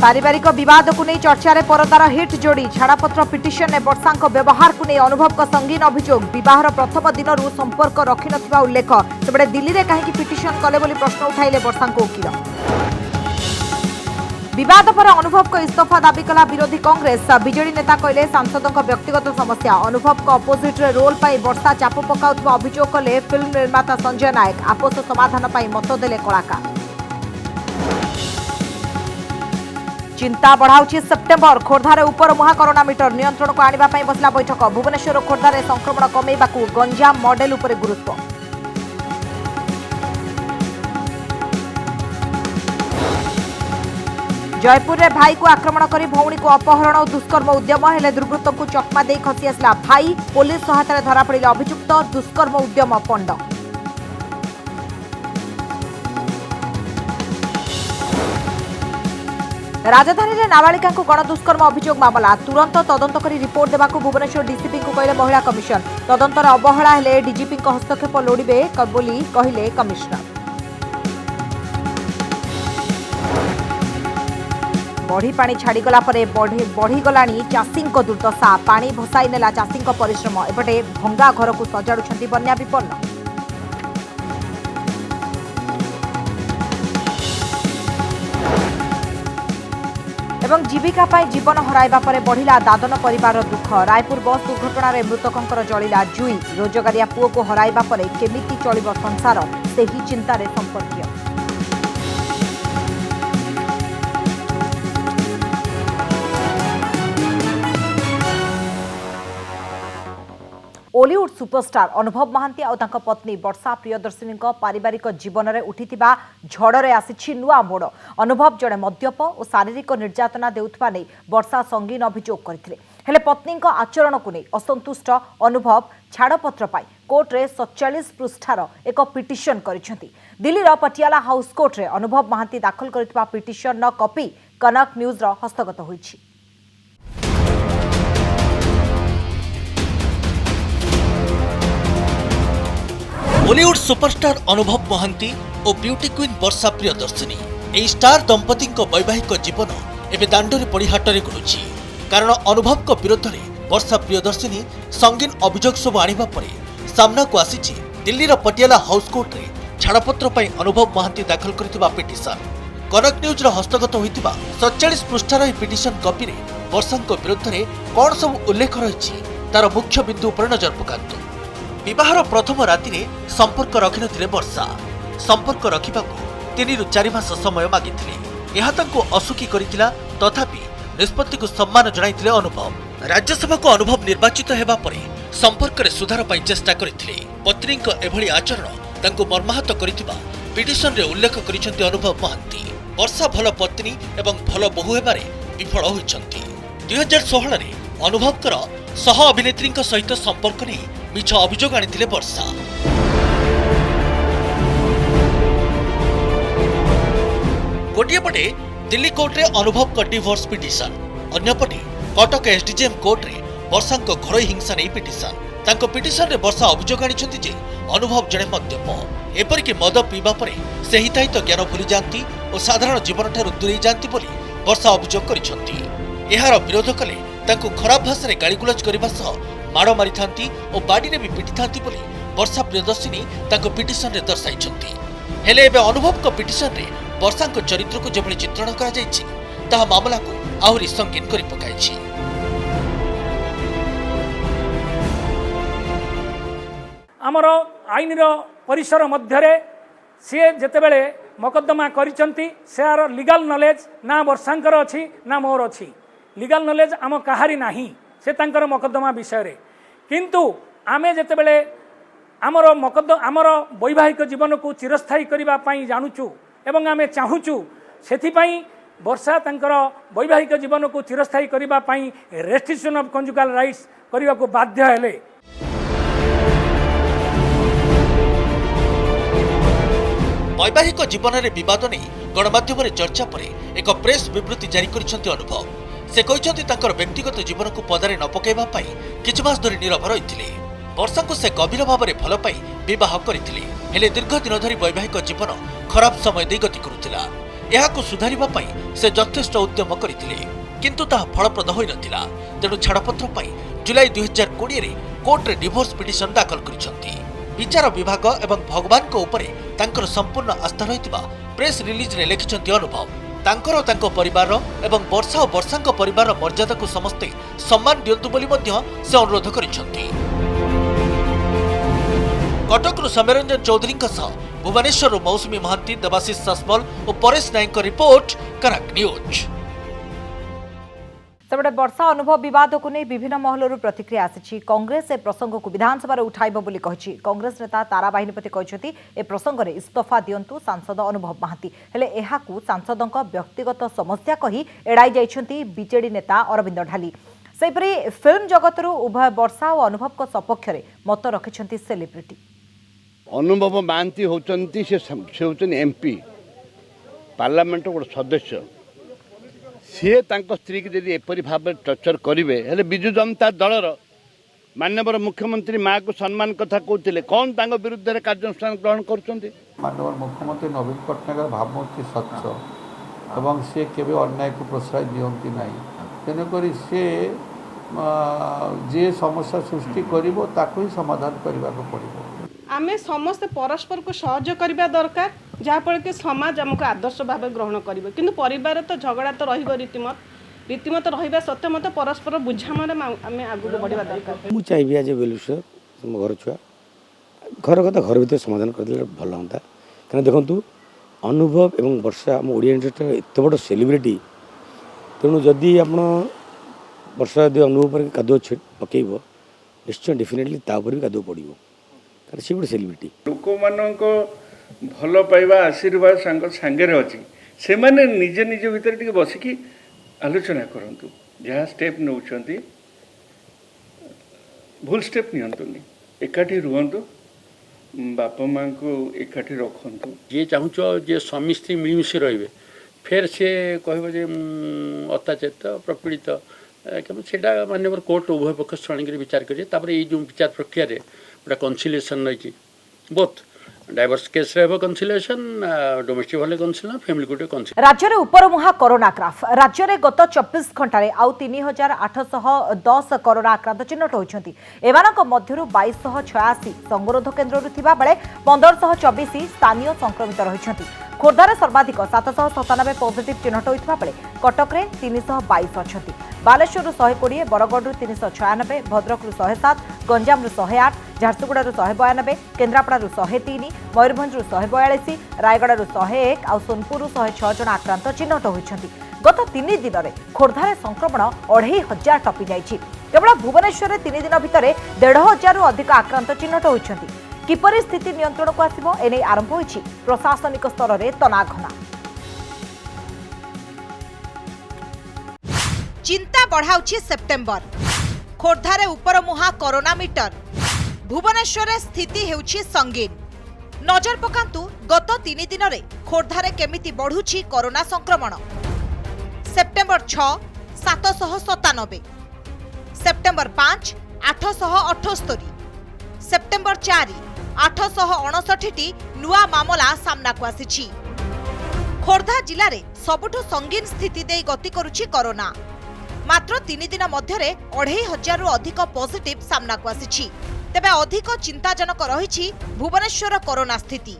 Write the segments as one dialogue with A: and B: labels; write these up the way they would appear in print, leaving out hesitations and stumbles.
A: पारिवारिक विवाद को नहीं चर्चा रे परदार हिट जोड़ी छाड़पत्र पिटिशन ने वर्षा व्यवहार को नहीं अनुभव संगीन अभियोग बहार प्रथम दिन संपर्क रखि नथिबा उल्लेख सेबडे दिल्ली में कहीं पिटिशन कले बोली प्रश्न उठाइले वर्षा वकील विवाद पर अनुभव को इस्तीफा दाबी कला विरोधी कांग्रेस बीजेडी नेता कहले सांसदों व्यक्तिगत समस्या अनुभव को अपोजिट रे रोल पाई वर्षा चाप पकाउथबा अभियोग कले फिल्म निर्माता संजय नायक आपस समाधान पाई मत देले कलाकार चिंता बढ़ाऊची सेप्टेम्बर खोर्धारे उपर मुहा कोरोना मीटर नियंत्रण को आनिबा पई बसला बैठक भुवनेश्वर और खोर्धारे संक्रमण कमेइबाकू गंजाम मॉडल उपरे गुरुत्व जयपुर रे भाई को आक्रमण करी भौणी को अपहरण और दुष्कर्म उद्यम हेले दुर्वृत्त को चकमा दे खसी आसला भाई पुलिस सहायता धरा पड़े अभियुक्त दुष्कर्म उद्यम पंड राजधानी में नाबालिका को गणदुष्कर्म अभियोग मामला तुरंत तदंत कर रिपोर्ट देवाक भुवनेश्वर डीसीपी को कहले महिला कमिशन तदंतर अवहेला हेले डीजीपी हस्तक्षेप लोड़िबे बोली कहले कमिशनर बढ़ी पानी छाड़ीगला बढ़ीगला चाषी दुर्दशा पानी भसाई नेला चाषी परिश्रम एपटे भंगा घर को सजाड़ुंट बन्या विपन्न एवं जीविका पाई जीवन हराइबा परे बढ़िला दादन परिवार दुख रायपुर बस दुर्घटना मृतकों जलिला जुई रोजगारिया पुओ को हराइबा परे केमिति चलिब संसार सेही चिंतारे संपर्कीय ओलीवुड सुपरस्टार अनुभव महांती और तांका पत्नी वर्षा प्रियदर्शिनी पारिवारिक जीवन में उठिथिबा झड़े आसिछि नुआ मोड़ अनुभव जड़े मद्यप और शारीरिक निर्यातना देउथबा नै वर्षा संगीन अभियोग करथिले हेले पत्नी आचरण को नहीं असंतुष्ट अनुभव छाड़पत्र पाई कोर्ट रे 47 पृष्ठार एक पिटिशन करिसेंती दिल्लीर पटियाला हाउस कोर्ट रे अनुभव महांती दाखल करथिबा पिटिशन कॉपी कनक न्यूज रो हस्तगत होईछि
B: बॉलीवुड सुपरस्टार अनुभव महांती और ब्यूटी क्वीन वर्षा प्रियदर्शिनी एही स्टार दंपति वैवाहिक जीवन एवं दांडरे पड़ी हाटरे गुड़ुछि कारण अनुभव को विरोध में वर्षा प्रियदर्शिनी संगीन अभियोग सब आनिबा परे सामना को आसीछि दिल्लीर पटियाला हाउस कोर्ट रे छाड़पत्र पई अनुभव महांती दाखल करथिबा पिटिशन कनक न्यूज रो हस्तगत होइतिबा 47 पृष्ठार एही पिटिशन कॉपी रे वर्षा विरोध में कौन सब उल्लेख रही तार मुख्य बिंदु पर नजर पकांतु विवाहर प्रथम राति में संपर्क रखि नथिले वर्षा संपर्क रखिबाकू 3 ରୁ 4 मास समय मागिथिले एहा तांको असुखी करितिला तथापि निष्पत्ति को सम्मान जणाइथिले अनुभव राज्यसभा को अनुभव निर्वाचित हेबा परे संपर्क रे सुधार पाई चेष्टा करिथिले पत्नीक एभली आचरण तांको मर्माहत करितिबा पिटिशन रे उल्लेख करिसेंती अनुभव महांती वर्षा भल पत्नी एवं भल बहु हेबारे विफल होइछंती 2016 रे अनुभवकर सह अभिनेत्री सहित संपर्क नहीं मिछ अभियोग आनिथिले वर्षा गोटे पटे दिल्ली कोर्ट रे अनुभव का डिवोर्स पिटिशन अन्यपटे कटक एसडीजेएम कोर्ट रे वर्षा घर हिंसा नहीं पिटिशन तांको पिटिशन रे वर्षा अभियोग आनिछंती जे अनुभव जड़े मद्यप एपरिक मद पीबा परे से हिताहित ज्ञान भूली जाती और साधारण जीवन ठारू दूरे जाती बोली वर्षा अभियोग करिसंती एहार विरोध कले तांको खराब भाषा गाड़ीगुलज करने माड़ मारी थांती और बाड़ी भी पिटी थांती बोली वर्षा प्रियदर्शिनी तांको पिटिशन रे दर्शाइछंती हेले एबे अनुभव को पिटिशन रे वर्षा चरित्र को जेभली चित्रण करा जायछि ताहा मामला को आहुरी संगीन करि पकाइछि
C: आमर आईन परिसर मध्य सी जेतेबेले मकद्दमा करिसंती सेयार लीगल नॉलेज ना वर्षांकर अछि ना मोर अछि लीगल नॉलेज आम काहारी नाही से तांकर मकद्दमा विषय रे किंतु आमे जेतेबेले आमर वैवाहिक जीवन को चिरस्थायी करबा पई जानुचु एवं आमे चाहुचु सेथिपई वर्षा तांकर वैवाहिक जीवन को चिरस्थायी करबा पई रेस्ट्रिक्शन ऑफ कंजुगल राइट्स करबा को बाध्य हेले
B: वैवाहिक जीवन में विवाद नहीं गणमाध्यम चर्चा पर एक प्रेस विवृत्ति जारी करिसेंती अनुभव से कहते तांकर व्यक्तिगत जीवन को पदारे न पकाइबा पई किछि मास धरि नीरव रहिथिले वर्षा को से गभीर भाव में भल पाई विवाह करथिले हेले दीर्घ दिन धरी वैवाहिक जीवन खराब समय दे गति करुथिला ଏହାକୁ ସୁଧାରିବା ପାଇଁ ସେ ଯଥେଷ୍ଟ ଉଦ୍ୟମ କରିଥିଲେ କିନ୍ତୁ ତାହା ଫଳପ୍ରଦ ହୋଇନଥିଲା। ତେଣୁ ଛାଡ଼ପତ୍ର ପାଇଁ ଜୁଲାଇ 2020 କୋର୍ଟରେ ଡିଭୋର୍ସ ପିଟିସନ ଦାଖଲ କରିଛନ୍ତି। ବିଚାର ବିଭାଗ ଏବଂ ଭଗବାନଙ୍କ ଉପରେ ତାଙ୍କର ସମ୍ପୂର୍ଣ୍ଣ ଆସ୍ଥା ରହିଥିବା ପ୍ରେସ୍ ରିଲିଜରେ ଲେଖିଛନ୍ତି ଅନୁଭବ। ତାଙ୍କର ତାଙ୍କ ପରିବାର ଏବଂ ବର୍ଷା ଓ ବର୍ଷାଙ୍କ ପରିବାର ମର୍ଯ୍ୟାଦାକୁ ସମସ୍ତେ ସମ୍ମାନ ଦିଅନ୍ତୁ ବୋଲି ମଧ୍ୟ ସେ ଅନୁରୋଧ କରିଛନ୍ତି। କଟକରୁ ସୌମ୍ୟରଞ୍ଜନ ଚୌଧୁରୀଙ୍କ ସହ ଭୁବନେଶ୍ୱରରୁ ମୌସୁମୀ ମହାନ୍ତି, ଦେବାଶିଷ ସସ୍ମଲ ଓ ପରେଶ ନାୟକଙ୍କ ରିପୋର୍ଟ, କନକ ନ୍ୟୁଜ୍।
A: ସେପଟେ ବର୍ଷା ଅନୁଭବ ବିବାଦକୁ ନେଇ ବିଭିନ୍ନ ମହଲରୁ ପ୍ରତିକ୍ରିୟା ଆସିଛି। କଂଗ୍ରେସ ଏ ପ୍ରସଙ୍ଗକୁ ବିଧାନସଭାରେ ଉଠାଇବ ବୋଲି କହିଛି। କଂଗ୍ରେସ ନେତା ତାରା ବାହିନୀପତି କହିଛନ୍ତି ଏ ପ୍ରସଙ୍ଗରେ ଇସ୍ତଫା ଦିଅନ୍ତୁ ସାଂସଦ ଅନୁଭବ ମହାନ୍ତି। ହେଲେ ଏହାକୁ ସାଂସଦଙ୍କ ବ୍ୟକ୍ତିଗତ ସମସ୍ୟା କହି ଏଡ଼ାଇ ଯାଇଛନ୍ତି ବିଜେଡି ନେତା ଅରବିନ୍ଦ ଢାଲି। ସେହିପରି ଫିଲ୍ମ ଜଗତରୁ ଉଭୟ ବର୍ଷା ଓ ଅନୁଭବଙ୍କ ସପକ୍ଷରେ ମତ ରଖିଛନ୍ତି ସେଲିବ୍ରିଟି।
D: ଅନୁଭବ ମହାନ୍ତି ହେଉଛନ୍ତି ସେ ହେଉଛନ୍ତି ଏମ୍ପି, ପାର୍ଲାମେଣ୍ଟର ଗୋଟେ ସଦସ୍ୟ। ସିଏ ତାଙ୍କ ସ୍ତ୍ରୀକି ଯଦି ଏପରି ଭାବରେ ଟର୍ଚର କରିବେ, ହେଲେ ବିଜୁ ଜନତା ଦଳର ମାନ୍ୟବର ମୁଖ୍ୟମନ୍ତ୍ରୀ ମାଆକୁ ସମ୍ମାନ କଥା କହୁଥିଲେ, କ'ଣ ତାଙ୍କ ବିରୁଦ୍ଧରେ କାର୍ଯ୍ୟାନୁଷ୍ଠାନ ଗ୍ରହଣ କରୁଛନ୍ତି?
E: ମାନ୍ୟବର ମୁଖ୍ୟମନ୍ତ୍ରୀ ନବୀନ ପଟ୍ଟନାୟକର ଭାବମୂର୍ତ୍ତି ସ୍ୱଚ୍ଛ ଏବଂ ସେ କେବେ ଅନ୍ୟାୟକୁ ପ୍ରଶ୍ରୟ ଦିଅନ୍ତି ନାହିଁ। ତେଣୁକରି ସେ ଯିଏ ସମସ୍ୟା ସୃଷ୍ଟି କରିବ ତାକୁ ହିଁ ସମାଧାନ କରିବାକୁ ପଡ଼ିବ।
F: ଆମେ ସମସ୍ତେ ପରସ୍ପରକୁ ସହଯୋଗ କରିବା ଦରକାର, ଯାହାଫଳରେ କି ସମାଜ ଆମକୁ ଆଦର୍ଶ ଭାବେ ଗ୍ରହଣ କରିବ। କିନ୍ତୁ ପରିବାର ତ ଝଗଡ଼ା ତ ରହିବ, ରୀତିମତ ରହିବା ସତ୍ତ୍ୱେ ମଧ୍ୟ ପରସ୍ପର ବୁଝାମଣାରେ ଆମେ ଆଗକୁ ବଢ଼ିବା ଦରକାର।
G: ମୁଁ ଚାହିଁବି ଆଜି ବେଲୁସର ମୋ ଘର ଛୁଆ ଘର କଥା ଘର ଭିତରେ ସମାଧାନ କରିଦେଲେ ଭଲ ହୁଅନ୍ତା। କାରଣ ଦେଖନ୍ତୁ ଅନୁଭବ ଏବଂ ବର୍ଷା ଆମ ଓଡ଼ିଆ ଇଣ୍ଡଷ୍ଟ୍ରିର ଏତେ ବଡ଼ ସେଲିବ୍ରିଟି, ତେଣୁ ଯଦି ଆପଣ ବର୍ଷା ଯଦି ଅନୁଭବ ଉପରେ କାଦୁଅ ପକାଇବ ନିଶ୍ଚୟ ଡେଫିନେଟଲି ତା ଉପରେ ବି କାଦୁଅ ପଡ଼ିବ, କାରଣ ସେ ଗୋଟେ ସେଲିବ୍ରିଟି।
H: ଲୋକମାନଙ୍କ ଭଲ ପାଇବା ଆଶୀର୍ବାଦ ସାଙ୍ଗରେ ଅଛି। ସେମାନେ ନିଜ ନିଜ ଭିତରେ ଟିକେ ବସିକି ଆଲୋଚନା କରନ୍ତୁ। ଯାହା ଷ୍ଟେପ୍ ନେଉଛନ୍ତି ଭୁଲ ଷ୍ଟେପ୍ ନିଅନ୍ତୁନି, ଏକାଠି ରୁହନ୍ତୁ, ବାପା ମାଆଙ୍କୁ ଏକାଠି ରଖନ୍ତୁ।
I: ଯିଏ ଚାହୁଁଛ ଯେ ସ୍ୱାମୀ ସ୍ତ୍ରୀ ମିଳିମିଶି ରହିବେ, ଫେର୍ ସେ କହିବ ଯେ ଅତ୍ୟାଚାରିତ ପ୍ରପୀଡ଼ିତ, ସେଇଟା ମାନ୍ୟବର କୋର୍ଟ ଉଭୟ ପକ୍ଷ ଶୁଣିକିରି ବିଚାର କରିବେ। ତାପରେ ଏଇ ଯେଉଁ ବିଚାର ପ୍ରକ୍ରିୟାରେ ଗୋଟେ କନସିଲିଏସନ୍ ରହିଛି, ବୋଥ୍ डाइवर्स केस रे कनसिलेशन, डोमेस्टिक वाले कनसिलेशन, फैमिली कोर्ट कनसिलेशन।
A: राज्य रे उपरमुहा कोरोना ग्राफ। राज्य रे गत 24 घंटा रे आउ 3810 कोरोना आक्रांत चिन्हट होइछंती। एमानक मध्यरु 2286 संगरोध केन्द्र थिबा बेले 1524 स्थानीय संक्रमित रहिछंती। खोर्धारे सर्वाधिक 797 पॉजिटिव चिन्हट होइथिबा बेले कटक रे 322 अछंती। बालेश्वर 120, बरगढ़ 396, भद्रक 107, गंजाम 108, झारसुगुड़ा 192, केन्द्रापड़ा 103, मयूरभंज 142, रायगड़ा 101 और सोनपुर 106 जन आक्रांत चिन्हट होइछंती। गत 3 दिन में खोर्धारे संक्रमण 2500 टपी जाइछि। केवल भुवनेश्वर 3 दिन भितर 1500 अधिक आक्रांत चिन्हट होइछंती। किपरि स्थिति नियंत्रण को आसिबो एने आरंभ होइछि प्रशासनिक स्तर में तनाघना। चिंता बढ़ाउछि सेप्टेम्बर। खोर्धारे उपरमुहा कोरोना मीटर। भुवनेश्वर स्थिति हेउछि संगीन। नजर पकांतु गत 3 दिन में खोर्धारे केमिति बढ़ुछि कोरोना संक्रमण। सेप्टेम्बर 6 797, सेप्टेम्बर 5 878, सेप्टेम्बर 4 859 नुआ मामला सामना को आसिछि। खोर्धा जिले में सबुठु संगीन स्थिति दे गति करुछि कोरोना। मात्र 3 दिन मध्य 2500 अधिक पॉजिटिव सामना को आसिछि। तेबे अधिक चिंताजनक रहिछि भुवनेश्वर कोरोना स्थिति।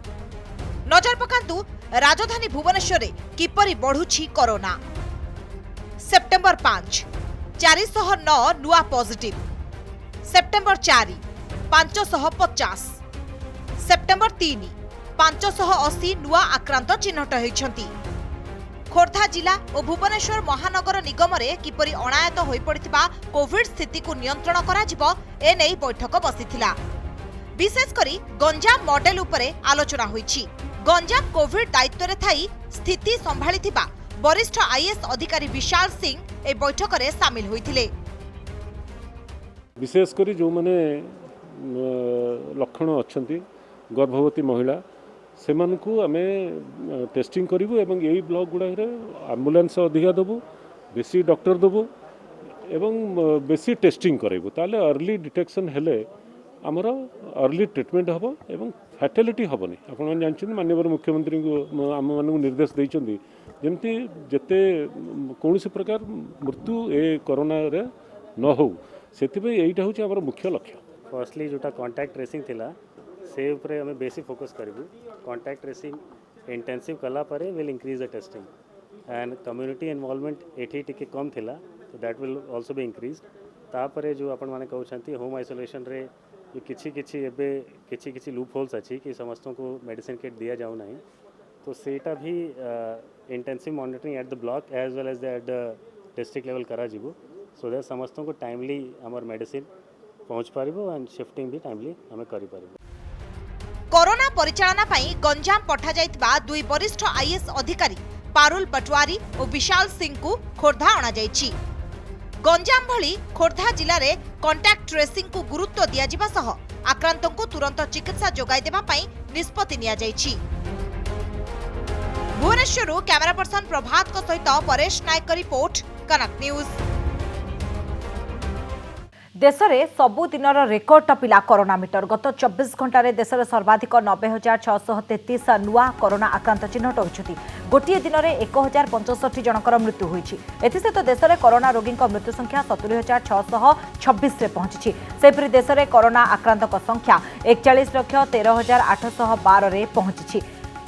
A: नजर पकांतु राजधानी भुवनेश्वर किपरि बढ़ुछि कोरोना। सेप्टेम्बर 5 409 नुआ पॉजिटिव, सेप्टेम्बर 4 550, सेप्टेम्बर 3 580 नुआ आक्रांत चिन्हट होइछंती। खोर्धा जिला और भुवनेश्वर महानगर निगम रे किपरि अणायत होई पड़िथिबा कोविड स्थिति को नियंत्रण करा जिवो एनै बैठक बसिथिला। विशेष करी गंजाम मॉडल उपरे आलोचना होईछि। गंजाम कोविड दायित्व रे थाई स्थिति संभाळिथिबा वरिष्ठ आईएएस अधिकारी विशाल सिंह ए बैठक रे शामिल होइथिले।
J: विशेष करी जो माने लक्षण अच्छी गर्भवती महिला से आम टेस्टिंग करूँ एवं यही ब्लॉक गुड़ाक आम्बुलांस अधिका देवु, बेसी डॉक्टर देवु एवं बेसी टेस्टिंग करूँ। ताले अर्ली डिटेक्शन हेले आमर अर्ली ट्रिटमेंट हम एवं फैटालिटी हेनी। आप जानते माननीय मुख्यमंत्री को आम मानक निर्देश देते जमती जिते कौन प्रकार मृत्यु ए कोरोना रे न हो से यहीटा हूँ आम मुख्य लक्ष्य।
K: फर्स्टली जोटा कांटेक्ट ट्रेसिंग थिला से उपरे हमें बेसी फोकस करिवु। कांटेक्ट ट्रेसिंग इंटेंसिव कला परे will increase the testing and community involvement एठी टिके कम थिला तो that will also be increase. तापरे जो आपण माने कहउछंती होम आइसोलेशन रे किछि एबे किछि लूप होल्स अछि कि समस्त को मेडिसिन किट दिया जाऊ नहीं तो सेटा भी intensive monitoring at the block as well as at the district level करा जिवो सो दैट समस्त को टाइमली हमर मेडिसिन पहुँच पारिबो एंड शिफ्टिंग भी टाइमली हमें करि पारिबो।
A: कोरोना परिचालना पई गंजाम पठा जाइतबा दुई वरिष्ठ आईएएस अधिकारी पारुल पटवारी और विशाल सिंह को खोर्धा अणा जाइछि। गंजाम भली खोर्धा जिले में कांटेक्ट ट्रेसिंग को गुरुत्व दिया जिबा सह आक्रांतों को तुरंत चिकित्सा जोगाई देबा पई निष्पत्ति निया जाइछि। भुवनेश्वर कैमरा पर्सन प्रभात को सहित परेश नायक का रिपोर्ट कनक न्यूज। देश में सबु दिन रेकर्ड टपिला कोरोना मीटर। गत 24 घंटे देश में सर्वाधिक 90,633 नुआ कोरोना आक्रांत चिन्हट होती। गोटे दिन में 1,065 जनकर मृत्यु होती। एसत देश में कोरोना रोगी मृत्यु संख्या 70,626 पहुंची। सेपरी देश में कोरोना आक्रांत संख्या 41,13,812 पहुंची।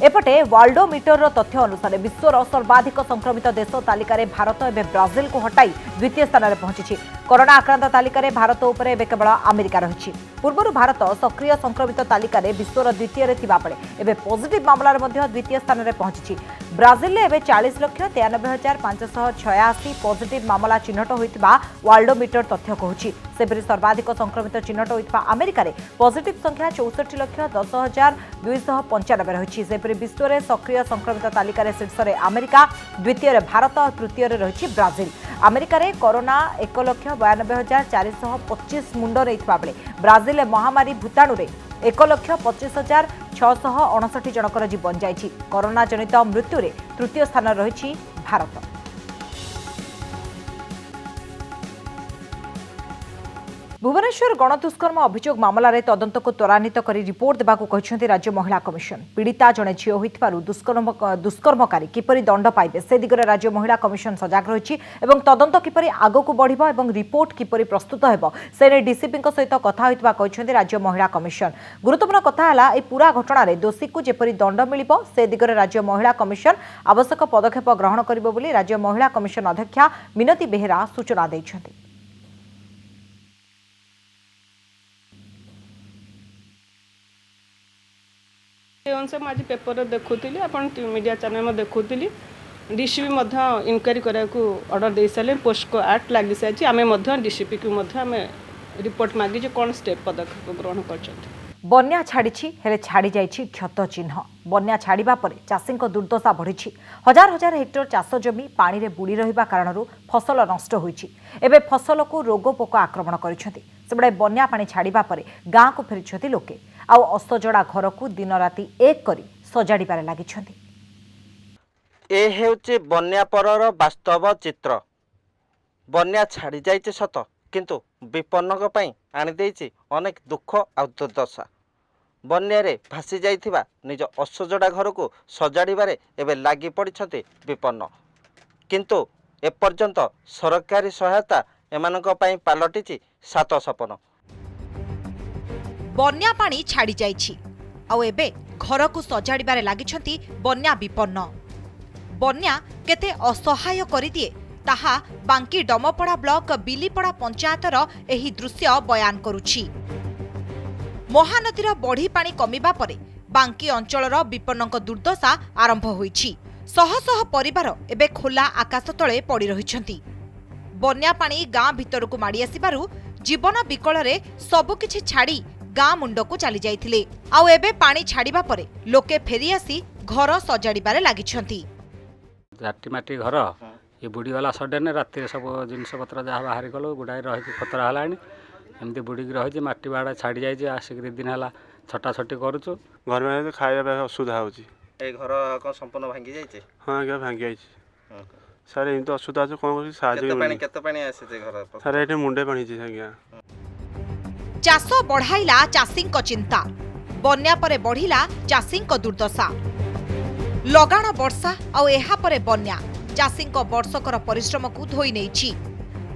A: एपटे वर्ल्डोमीटर तथ्य अनुसार विश्वर सर्वाधिक संक्रमित देश तालिकार भारत एवं ब्राजिल को हटाई द्वितीय स्थान में पहुंची। कोरोना आक्रांत तालिकार भारत उपर एवं केवल अमेरिका रही। पूर्व भारत सक्रिय संक्रमित तालिकार विश्वर द्वितीय थिबा बेले एवं पॉजिटिव मामलार द्वितीय स्थान में पहुंची। ब्राजिल में 40,93,586 पॉजिटिव मामला चिन्हट होता वर्ल्डोमीटर तथ्य कहूँ। सेपरी सर्वाधिक संक्रमित चिन्हट होता अमेरिका में पॉजिटिव संख्या 64,10,295 रही। सेपरी विश्व में सक्रिय संक्रमित तालिकार शीर्ष में अमेरिका, द्वितीय भारत और तृतीय रही ब्राजिल। अमेरिका रे कोरोना 1,92,425 मुंड नहीं बेले ब्राजिल महामारी भूताणु 1,25,659 जनकर जीवन जाइछि। कोरोना जनित मृत्यु रे तृतीय स्थान रही भारत। भुवनेश्वर गणदुष्कर्म अभियोग मामलें तदंत को त्वरान्वित कर रिपोर्ट देवाक कहते राज्य महिला कमिशन। पीड़िता जड़े झील होइथिबारु दुष्कर्मकारी किपरि दंड पाइबे से दिगरे राज्य महिला कमिशन सजग रही। तदंत किपरि आगकु बढ़िबो एवं रिपोर्ट किपरि प्रस्तुत हेबो से डीसीपी सहित कथा होइथिबा कहते राज्य महिला कमिशन। गुरुत्वपूर्ण कथा है ए पूरा घटना दोषी को जेपरि दंड मिलिबो से दिगरे राज्य महिला कमिशन आवश्यक पदक्षेप ग्रहण करिबो बोली राज्य महिला कमिशन अध्यक्षा मिनती बेहेरा सूचना दैछन्ति।
F: अनुसार मैं आज पेपर देखुली आप मीडिया चैनल में देखुली डीसीपी इनक्वारी करने को ऑर्डर दे सारे पोस्को एक्ट लगी सारी आम डीसीपी को रिपोर्ट मागिजे कौन स्टेप पदक्षेप ग्रहण कर।
A: बन्या छाड़ी हेले छाड़ी जाइछि क्षत चिन्ह। बन्या छाड़ा पर चाषी दुर्दशा बढ़ी। हजार हजार हेक्टर चाष जमी पानी रे बुड़ी रहिबा कारणरू फसल नष्ट होइछि। एबे फसल को रोग पोक आक्रमण करिसेंति। सेबडे बन्या पानी छाड़ा पर गाँ को फेरिछंति लोके आउ असजड़ा घर को दिन राति एक करी सजाड़िबारे लागिछंति।
L: ए हेउचे बन्या परर वास्तव चित्र। बन्या छाड़ी जाइछि सत किंतु विपन्नक पई आनि देइछि अनेक दुख आ दुर्दशा। बन्यारे भासी जाइथिबा निज असजड़ा घर को सजाड़िबारे एबे लागि पड़िछंति विपन्न। किंतु एपर्यंत सरकारी सहायता एमानक पई पालटिछि सात सपन।
A: बन्या पानी छाड़ी जाइछि आउ एबे घर को सजाड़िबारे लागिछंती बन्या विपन्न। बन्या केते असहाय करिदिए ताहा बांकी डमपड़ा ब्लॉक बिलीपड़ा पंचायतर एही दृश्य बयान करुछि। महानदीर बढ़ी पानी कमिबा परे बांकी अंचलर विपन्नक दुर्दशा आरंभ होइछि। शह शह परिवार एबे खोला आकाश तले पड़ी रहिछंती। बन्या पानी गाँ भितर को माड़ी आसिबारु जीवन विकल रे सबकिछि छाड़ी गाँ मुंड को चली जाइथिले आउ एबे पानी छाड़िबा परे लोके फेरी आसी घर सजाड़िबारे लागिछंती।
K: राति माटी घर ये बुड़ी वाला सडन राति सब जिनस पत्र जहाँ बाहर गलो गुड़ाई रही खतरा है एमती बुड़ी रही मटी बाड़ा छाड़ी जाइए आसिक 2 दिन है छटा छटी करुचु
M: घर में खाଇବା असुविधा हो
L: घर कौन संपूर्ण भांगी जाइए।
M: हाँ आज्ञा भांगी जाइए सर एमती असुविधा अच्छे कौन सर ये मुंडे पानी आज्ञा।
A: चाष बढ़ाइला चाषी चिंता। बन्या परे बढ़िला चाषी दुर्दशा। लगाण वर्षा आउ एहा परे बन्या चाषींक वर्षकर परिश्रम को धोई नेइछि।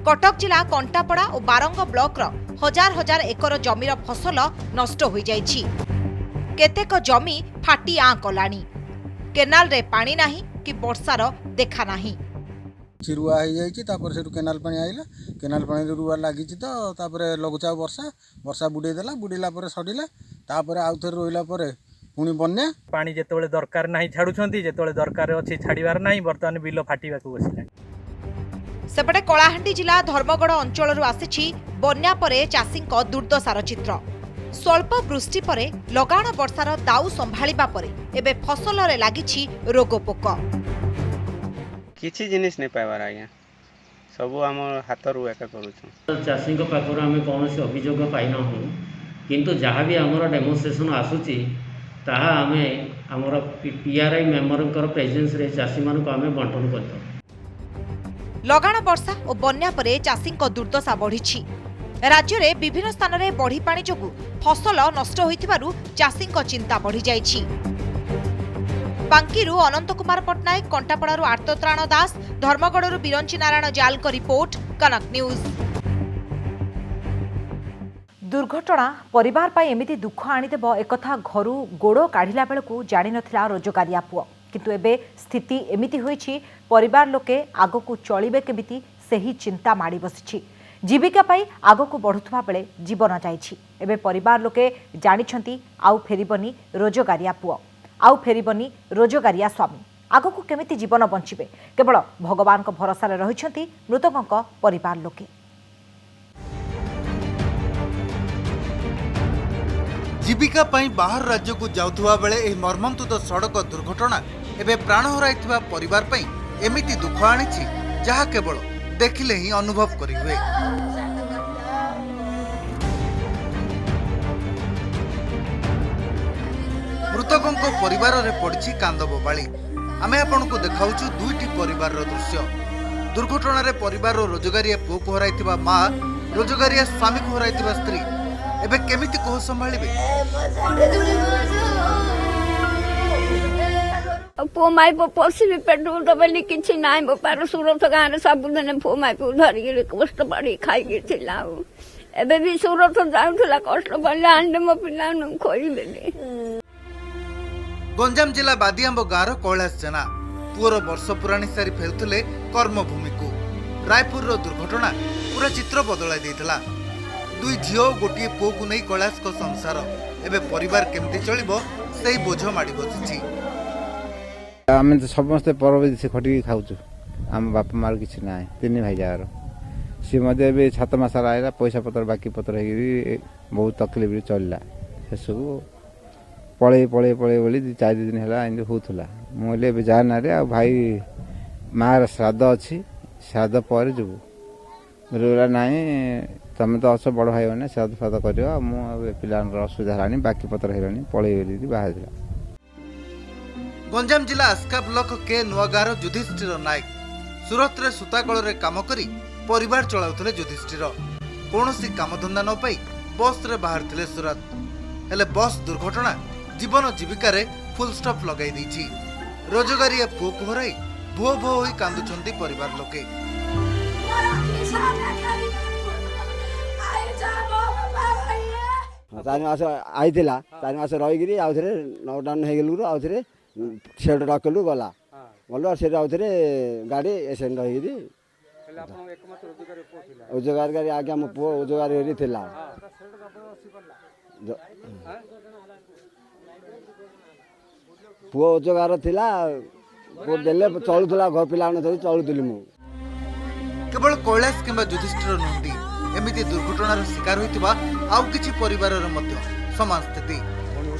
A: कटक जिला कंटापड़ा और बारंग ब्लॉक रो हजार हजार एकर जमीर फसल नष्ट हो जाइछि। केतेक जमी फाटी आं कलानी। केनाल रे पानी नाही कि वर्षार देखा नाही।
N: रुआ हो जाइए केनाल पानी आइला केनाल पानी रुआ लगी तो लघुचाप वर्षा बुड़ेदेला बुड़ेला सड़िला आउ थे रोला पुणी बन्या
O: पानी जिते दरकार ना छाड़ुंट जिते दरकार अच्छी छाड़बार ना बर्तमान बिल फाटा बसला।
A: सेपटे कलाहांडी जिला धर्मगढ़ अंचल आसी बन्या परे चाषींक दुर्दशार चित्र। स्वल्प वृष्टि परे लगाण वर्षार दाउ संभाळिबा परे एबे फसल रे लागिछि रोगपोक।
M: किसी जिनिस नहीं पाइबार आज्ञा सबू आम हाथ रू एका करूँ।
P: चाषी पाखर आम कौन अभियोग पाइना किंतु जहाँ भी आमर डेमोन्स्ट्रेशन आसूची ताहा आमे आमर पीआरआई मेंबर प्रेजेंस रे चाषी मान को आमे बंटन करतो।
A: लगाण वर्षा और बन्या परे चाषींक दुर्दशा बढ़िछि। राज्य रे विभिन्न स्थान रे बढ़ी पानी जोगु फसल नष्ट होइथिबारु चाषींक चिंता बढ़ी जाइछि। बांकीरू अनंत कुमार पटनायक, कंटापड़ारू आर्तत्राण दास, धर्मगढ़रू बिरंची नारायण जाल को रिपोर्ट, कनक न्यूज। दुर्घटना परिवार पाई एमिति दुख आनिदेब एकथा घरू गोड़ काढ़िला बेलू जानि नथिला रोजगारिया पुओ। किंतु एबे स्थिति एमिति होइछि परिवार लोके आगकू चलिबे केमिति सेही चिंता माड़ी बसिछि। जीविका पाई आगकू बढ़ुथबा बेले जीवन जाइछि। एबे परिवार लोके जानिछंती आउ फेरिबनी रोजगारिया पुओ, आउ फेरिबनी रोजगारिया स्वामी। आगकू केमिति जीवन बंचिबे केवल भगवान को भरोसा रे रहिछंती मृतकंक परिवार लोके।
Q: जीविका पाई बाहर राज्य को जाउथुवा बेले एही मर्मन्तुद सड़क दुर्घटना एबे प्राण हराइथिबा परिवार पाई एमिति दुख आनिछि जहा केवल देखिले ही अनुभव करि हुए। मृतकंक परिवार रे पड़िछि कांद बोबाली। आमे आपनको देखाउछु दुईटी परिवार रो दृश्य। दुर्घटना रे परिवार रो रोजगारिया पुओ को हराइथिबा मां, रोजगारिया स्वामी को हराइथिबा स्त्री एबे केमिति कोह संभाळिबे।
R: पो माई पसी भी पेट्रोल दबेली किछि नाइ बेपार सूरत गाँ रे सब दिन पो माई को धरिक कष्ट पड़ी खाई थिला। एबे भी सूरत जाउथला कष्ट पड़ले आंडे मो पिला खोइबेली।
Q: गंजाम जिला बादियांब गाँव कैलाश जेना पुअर वर्ष पुराणी सारी फेरुले कर्मभूमि को। रायपुर रो दुर्घटना पूरा चित्र बदलाई देइतला। दुई झील और गोटे पुओ को नहीं कैलाश को संसार एबे परिवार केमती चलिबो सेही बोझ माड़ी बसिछि।
S: आमे तो समस्त परबे से खटी खाउछु। आम बाप मार किछि नाय तीन भाई जार सी मध्ये बे 7 मास आइला पैसा पत्र बाकी पत्र हेगी बहुत तकलीफ रे चलला। सेसु पळे पळे पळे बोली 4 दिन हला इंदे होथला। मोले बे जाना रे आ भाई मार श्राद्ध अछि श्राद्ध पर जबु बोला नाय तमे तो अस बड़ भाई माने श्राद्ध फाद करियो मु पिलान असुविधा हलानी बाकी पत्र हेलानी पळे बोली बाहर दिला।
Q: गंजाम जिला आस्का ब्लॉक के नुआगार युधिष्ठिर नायक सूरत रे सुताकल रे काम करी परिवार चलाउथले। युधिष्ठिर कोनोसी कामधंदा न पाई बस रे बाहर थिले सूरत। हेले बस दुर्घटना जीवन जीविका रे फुल स्टॉप लगाई दैछि। रोजगारिया पुओ को हराई भो भो होई कांदुछंती परिवार लोके।
T: चारि मास आइथिला 4 मास रहिगिरी आउथरे लॉकडाउन हे गेलु आउथरे सेट रखलु गला गलो से आउथरे गाड़ी एसेन रहिगिरी रोजगार गाड़ी आगे मो पुओ रोजगार हेरी थिला। पुओ रोजगार थिला पुओ देले चलुथला घर पिला धरी चलुथली मु।
Q: केवल कैलाश किंबा युधिष्ठिर नुंदी एमिति दुर्घटनार शिकार होइतिबा आउ किछि परिवारर मध्य समान स्थिति।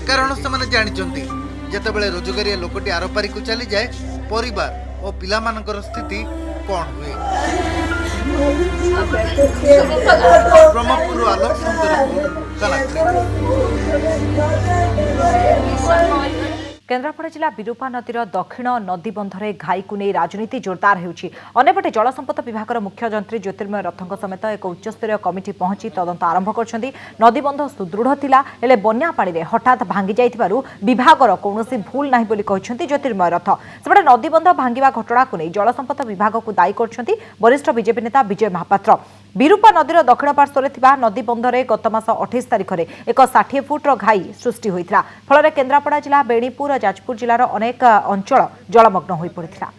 Q: कारण से जानिचंती जेतेबेले रोजगारिया लोकटी आरपारी को चली जाए परिवार और पिला मानकर स्थिति कौन हुए। ब्रह्मपुर आलोक सुंदर कनक।
A: केन्द्रापड़ा जिला विरूपा नदीर दक्षिण नदीबंधरे घाई को नहीं राजनीति जोरदार होउछि। अन्यपटे जलसंपद विभाग मुख्य जंत्री ज्योतिर्मय रथों समेत एक उच्चस्तरीय कमिटी पहुंची तदंत आरंभ करछन्ती। नदीबंध सुदृढ़ थिला हेले बन्या पानी रे हठात भांगी जाइथिबारु विभागर कौनसी भूल नाही बोली कहिसन्ती ज्योतिर्मय रथ। सेपटे नदीबंध भांगिबा घटना को नहीं जलसंपद विभाग को दायी करछन्ती वरिष्ठ बीजेपी नेता विजय महापात्र। विरूपा नदीर दक्षिण पार्श्वरे थिबा नदीबंधरे गत मास 28 तारिख में एक 60 फुट्र घाई सृष्टि होइथिला। फଳରେ केन्द्रापड़ा जिला बेणीपुर जाजपुर जिलार अनेक अंचल जलमग्न होई पड़िथिला।